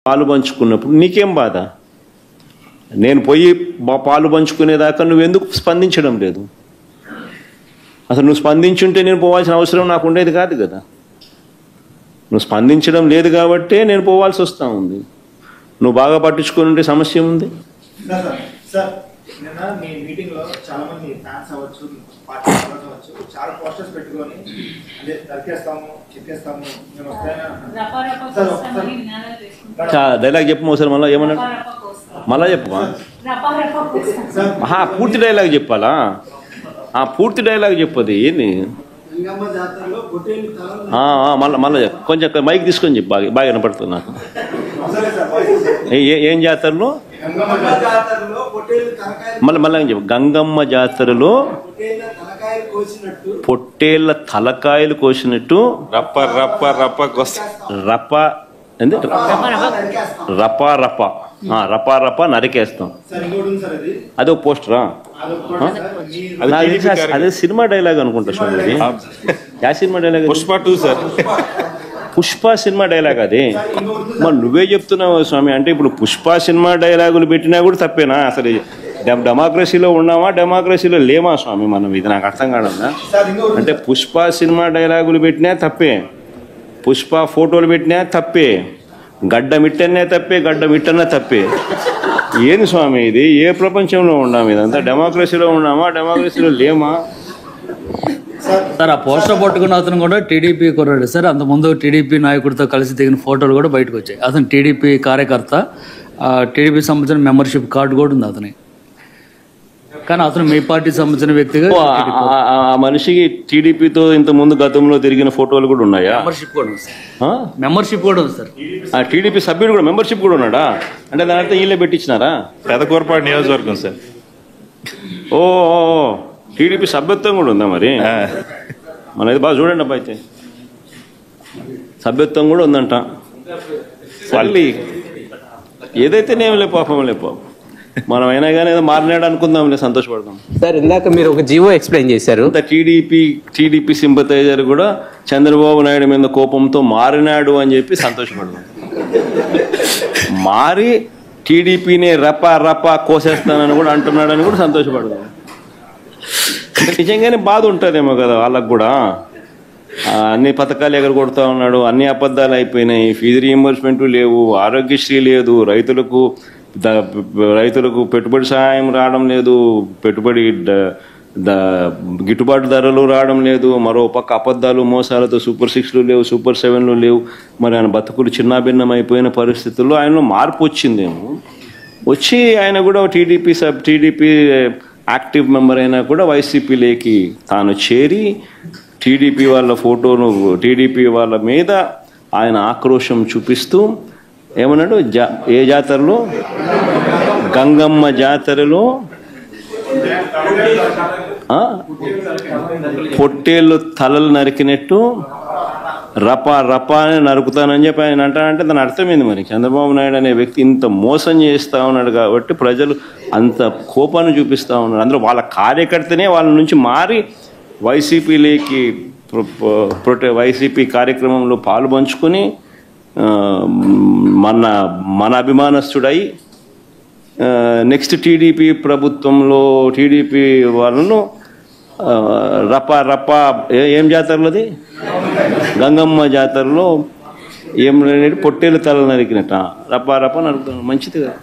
పాలు పంచుకున్నప్పుడు నీకేం బాధ? నేను పోయి పాలు పంచుకునేదాకా నువ్వెందుకు స్పందించడం లేదు? అసలు నువ్వు స్పందించుంటే నేను పోవాల్సిన అవసరం నాకు ఉండేది కాదు కదా. నువ్వు స్పందించడం లేదు కాబట్టే నేను పోవాల్సి వస్తూ ఉంది. నువ్వు బాగా పట్టించుకొని ఉంటే సమస్య ఉంది. నిన్న మీ మీటింగ్ లో చాలా మంది ఫ్యాన్స్ అవ్వచ్చు, పార్టీ మెంబర్స్ అవ్వచ్చు, చాలా పోస్టర్స్ పెట్టుకొని అంటే దరికేస్తాము, చెక్కేస్తాము, మేము వస్తాయని డైలాగ్ చెప్పు ఒకసారి. మళ్ళీ ఏమన్నాడు? మళ్ళా చెప్పు. పూర్తి డైలాగ్ చెప్పాలా? పూర్తి డైలాగ్ చెప్పది ఏంది? మళ్ళీ కొంచెం మైక్ తీసుకొని చెప్పు, బాగా వినపడుతుంది నాకు. ఏం జాతరలో? మళ్ళీ చెప్పు. గంగమ్మ జాతరలో పొట్టేళ్ల తలకాయలు కోసినట్టు రప్ప రప్ప రప్ప రప్ప రపా రపా రపా రపా నరికేస్తాం. అదే పోస్టరా? అదే సినిమా డైలాగ్ అనుకుంటా స్వామి. యా cinema dialogue? Pushpa 2 sir. Pushpa cinema dialogue అది. మరి నువ్వే చెప్తున్నావు స్వామి. అంటే ఇప్పుడు పుష్ప సినిమా డైలాగులు పెట్టినా కూడా తప్పేనా? అసలు డెమోక్రసీలో ఉన్నామా, డెమోక్రసీలో లేమా స్వామి మనం? ఇది నాకు అర్థం కాదన్నా. అంటే పుష్ప సినిమా డైలాగులు పెట్టినా తప్పే, పుష్ప ఫోటోలు పెట్టినా తప్పే, గడ్డ మిట్టనే తప్పే, గడ్డ మిట్టనే తప్పే. ఏంది స్వామి ఇది? ఏ ప్రపంచంలో ఉన్నాము? ఇదంతా డెమోక్రసీలో ఉన్నామా, డెమోక్రసీలో లేమా? సార్, ఆ పోస్టర్ పట్టుకున్న అతను కూడా టీడీపీ కుర్రాడు సార్. అంతకుముందు టీడీపీ నాయకుడితో కలిసి దిగిన ఫోటోలు కూడా బయటకు వచ్చాయి. అతను టీడీపీ కార్యకర్త, టీడీపీ సంబంధించిన మెంబర్షిప్ కార్డు కూడా ఉంది అతని. కానీ అతను మీ పార్టీ సంబంధించిన వ్యక్తిగా. ఆ మనిషికి టీడీపీతో ఇంత ముందు గతంలో తిరిగిన ఫోటోలు కూడా ఉన్నాయా? మెంబర్షిప్ కూడా ఉంది సార్. మెంబర్షిప్ కూడా ఉంది సార్. ఆ టీడీపీ సభ్యుడు కూడా మెంబర్షిప్ కూడా ఉన్నాడా? అంటే దాని అర్థం వీళ్ళే పెట్టించినారా? పెదకూరపాడు నియోజకవర్గం సార్. ఓ టీడీపీ సభ్యత్వం కూడా ఉందా మరి? మనది బాగా చూడండి అబ్బా. అయితే సభ్యత్వం కూడా ఉందంట. మళ్ళీ ఏదైతే నేమలే పాపం లే పాపం. మనం అయినా కానీ ఏదో మారినాడు అనుకుందాంలే, సంతోషపడదాం. సార్, ఇందాక మీరు ఒక జీవో ఎక్స్ప్లెయిన్ చేశారు. టీడీపీ సింపథైజర్ కూడా చంద్రబాబు నాయుడు మీద కోపంతో మారినాడు అని చెప్పి సంతోషపడదాం. మారి టీడీపీని రపా రపా కోసేస్తానని కూడా అంటున్నాడని కూడా సంతోషపడదాం. నిజంగానే బాధ ఉంటుందేమో కదా వాళ్ళకు కూడా. అన్ని పథకాలు ఎగరగొడతా ఉన్నాడు, అన్ని అబద్ధాలు అయిపోయినాయి, ఫీజు రీయింబర్స్మెంట్ లేవు, ఆరోగ్యశ్రీ లేదు, రైతులకు పెట్టుబడి సహాయం రావడం లేదు, పెట్టుబడి గిట్టుబాటు ధరలు రావడం లేదు, మరో పక్క అబద్ధాలు మోసాలతో సూపర్ 6లు లేవు, సూపర్ 7లు లేవు. మరి ఆయన బతుకులు చిన్నాభిన్నం అయిపోయిన పరిస్థితుల్లో ఆయనలో మార్పు వచ్చిందేమో. వచ్చి ఆయన కూడా టీడీపీ యాక్టివ్ మెంబర్ అయినా కూడా వైసీపీలోకి తాను చేరి టీడీపీ వాళ్ళ ఫోటోను, టీడీపీ వాళ్ళ మీద ఆయన ఆక్రోశం చూపిస్తూ ఏమన్నాడు? ఏ జాతరలో? గంగమ్మ జాతరలో పొట్టేళ్ళు తలలు నరికినట్టు రపా రపా అని నరుకుతానని చెప్పి ఆయన అంటానంటే దాని అర్థమైంది. మరి చంద్రబాబు నాయుడు అనే వ్యక్తి ఇంత మోసం చేస్తూ ఉన్నాడు కాబట్టి ప్రజలు అంత కోపాన్ని చూపిస్తూ ఉన్నారు. అందులో వాళ్ళ కార్యకర్తనే వాళ్ళ నుంచి మారి వైసీపీలోకి వైసీపీ కార్యక్రమంలో పాలు పంచుకొని మన అభిమానస్తుడై నెక్స్ట్ టీడీపీ ప్రభుత్వంలో టీడీపీ వాళ్ళను రపా రపా ఏం జాతరలోది? గంగమ్మ జాతరలో ఏం పొట్టేలు తల నరికినట్ట రపా రపా నరుకుతాను. మంచిది కదా.